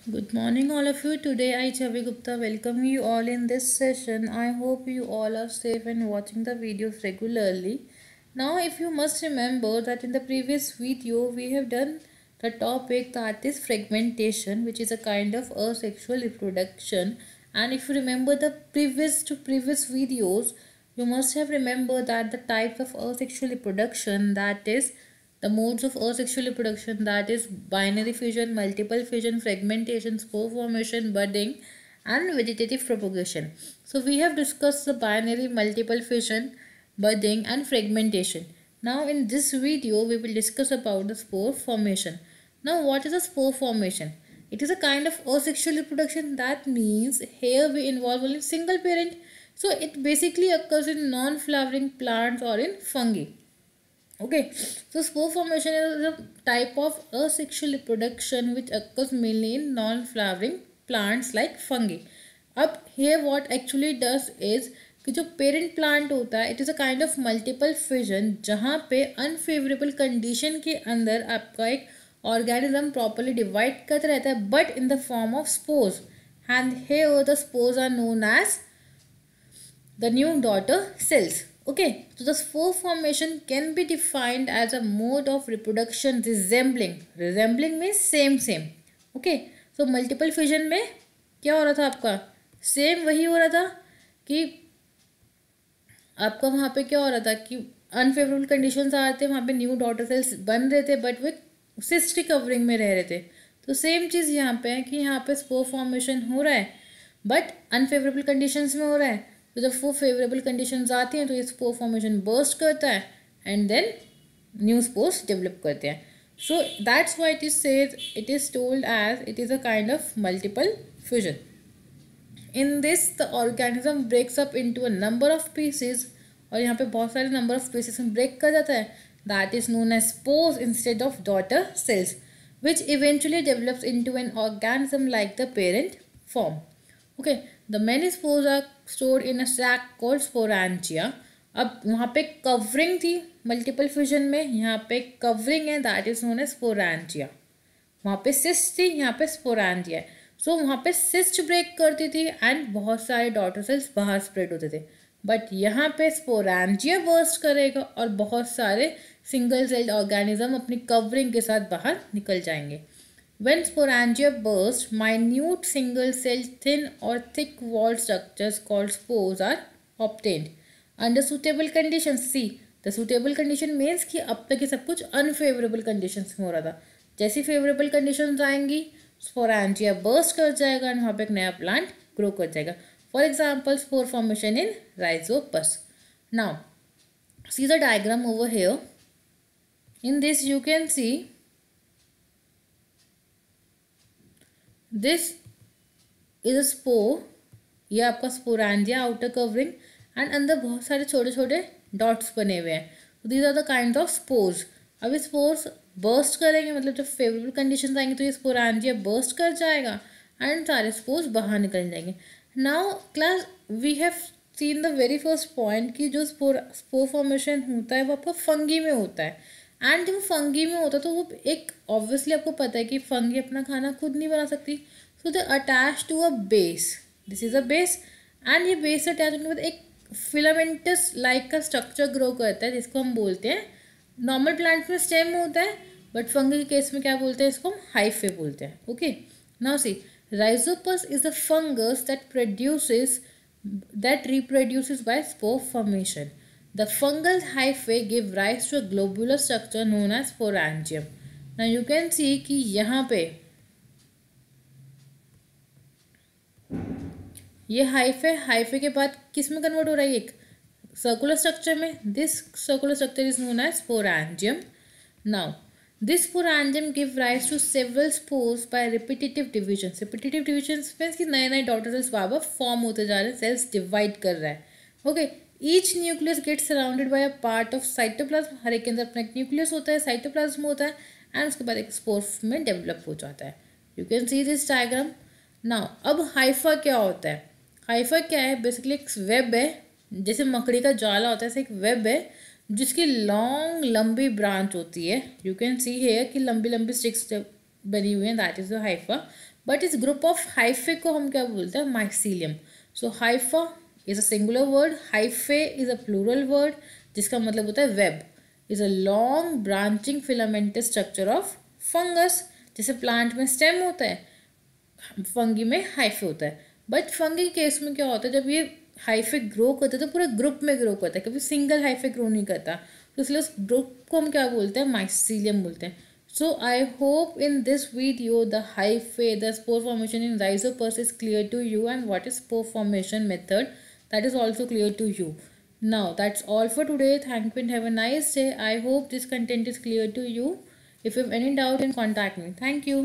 Good morning, all of you. Today, I, Chavi Gupta, welcome you all in this session. I hope you all are safe and watching the videos regularly. Now, if you must remember that in the previous video, we have done the topic that is fragmentation, which is a kind of asexual reproduction. And if you remember the previous videos, you must have remembered that the types of asexual reproduction, that is the modes of asexual reproduction, that is binary fission, multiple fission, fragmentation, spore formation, budding, and vegetative propagation. So we have discussed the binary, multiple fission, budding, and fragmentation. Now in this video we will discuss about the spore formation. Now what is a spore formation? It is a kind of asexual reproduction. That means here we involve only single parent. So it basically occurs in non-flowering plants or in fungi. Okay, so spore formation is a type of asexual reproduction which occurs mainly in non-flowering plants like fungi. अब here what actually does is कि जो parent plant होता है it is a kind of multiple fission जहाँ पे unfavourable condition के अंदर आपका एक ऑर्गेनिज्म प्रॉपरली डिवाइड करता रहता है but in the form of spores and here the spores are known as the new daughter cells. Okay, so the spore formation can be defined as a mode of reproduction resembling means same. Okay, so multiple fission में क्या हो रहा था आपका same वही हो रहा था कि आपका वहाँ पे क्या हो रहा था कि अनफेवरेबल कंडीशंस आ रहे थे, वहाँ पे न्यू डॉटर सेल्स बन रहे थे बट वे सिस्ट की कवरिंग में रह रहे थे. तो सेम चीज़ यहाँ पे है कि यहाँ पे स्पोर फॉर्मेशन हो रहा है बट अनफेवरेबल कंडीशंस में हो रहा है. तो जब वो फेवरेबल कंडीशंस आती हैं तो ये स्पोर फॉर्मेशन बर्स्ट करता है and then new spores develop करते हैं. So that's why it is told as it is a kind of multiple fusion. In this the organism breaks up into a number of pieces और यहाँ पे बहुत सारे number of pieces में break कर जाता है. That is known as spores instead of daughter cells which eventually develops into an organism like the parent form. Okay, the many spores are stored in a sac called sporangia. अब वहाँ पे covering थी multiple fusion में, यहाँ पे covering है that is known as स्पोरांजिया. वहाँ पे सिस्ट थी, यहाँ पे स्पोरांजिया है. सो वहाँ पे सिस्ट ब्रेक करती थी एंड बहुत सारे डॉटर सेल्स बाहर स्प्रेड होते थे. बट यहाँ पे स्पोरांजिया बर्स्ट करेगा और बहुत सारे सिंगल सेल्ड ऑर्गेनिज्म अपनी कवरिंग के साथ बाहर निकल जाएंगे. When sporangia burst, minute single-celled thin or thick-walled structures called spores are obtained. Under suitable conditions, see, the suitable condition means कि अब तक ये सब कुछ unfavorable conditions में हो रहा था. जैसी favorable conditions आएंगी, sporangia burst कर जाएगा और वहाँ पे एक नया plant grow कर जाएगा. For example, spore formation in rhizopus. Now, see the diagram over here. In this, you can see this is a spore. ये आपका स्पोरांजिया आउटर कवरिंग एंड अंदर बहुत सारे छोटे छोटे डॉट्स बने हुए हैं. These are the kind of spores. अब ये स्पोर्स बर्स्ट करेंगे मतलब जब फेवरेबल कंडीशंस आएंगे तो ये स्पोरांजिया बर्स्ट कर जाएगा एंड सारे स्पोर्स बाहर निकल जाएंगे. Now class we have seen the very first point कि जो स्पोर फॉर्मेशन होता है वो आपका फंगी में होता है. एंड जब फंगी में होता है तो वो एक ऑब्वियसली आपको पता है कि फंगी अपना खाना खुद नहीं बना सकती. So they attach to a base. This is a base and ये बेस से अटैच होने के बाद एक फिलामेंटस लाइक का स्ट्रक्चर ग्रो करता है जिसको हम बोलते हैं, नॉर्मल प्लांट्स में स्टेम होता है बट फंगी के केस में क्या बोलते हैं, इसको हम हाइफे बोलते हैं. Okay, now see rhizopus is the fungus that reproduces by spore formation. The fungal hyphae give rise to a globular structure known as sporangium. Now you can see कि यहाँ पे ये हाइफे के बाद किस में कन्वर्ट हो रहा है, एक सर्कुलर स्ट्रक्चर में. This circular structure is known as sporangium. Now this sporangium give rise to several spores by repetitive divisions. Repetitive divisions means कि नए नए डॉटर सेल्स बार बार फॉर्म होते जा रहे हैं, सेल्स डिवाइड कर रहा है. Okay, each nucleus get surrounded by a part of cytoplasm. हर एक के अंदर अपना एक न्यूक्लियस होता है, साइटोप्लाज्म होता है एंड उसके बाद एक स्पोर में डेवलप हो जाता है. You can see this diagram. Now अब हाइफा क्या होता है? हाइफा क्या है? बेसिकली एक वेब है, जैसे मकड़ी का जाला होता है ऐसे एक वेब है जिसकी लॉन्ग लंबी ब्रांच होती है. यू कैन सी है कि लंबी लंबी स्टिक्स बनी हुई हैं, that is the hypha. But इस ग्रुप ऑफ हाइफे को हम क्या बोलते हैं? Mycelium. So hypha is a singular word, hyphae is a plural word, जिसका मतलब होता है web. Is a long branching filamentous structure of fungus. जैसे प्लांट में स्टेम होता है, फंगी में हाइफे होता है. बट फंगी के केस में क्या होता है, जब ये हाइफे ग्रो करता है तो पूरे ग्रुप में ग्रो करता है, कभी सिंगल हाइफे ग्रो नहीं करता. तो इसलिए उस ग्रुप को हम क्या बोलते हैं? माइसीलियम बोलते हैं. So I hope in this video the hyphae, the spore formation in Rhizopus is clear to you, and what is spore formation method, that is also clear to you. Now that's all for today. Thank you and have a nice day. I hope this content is clear to you. If you have any doubt, then contact me. Thank you.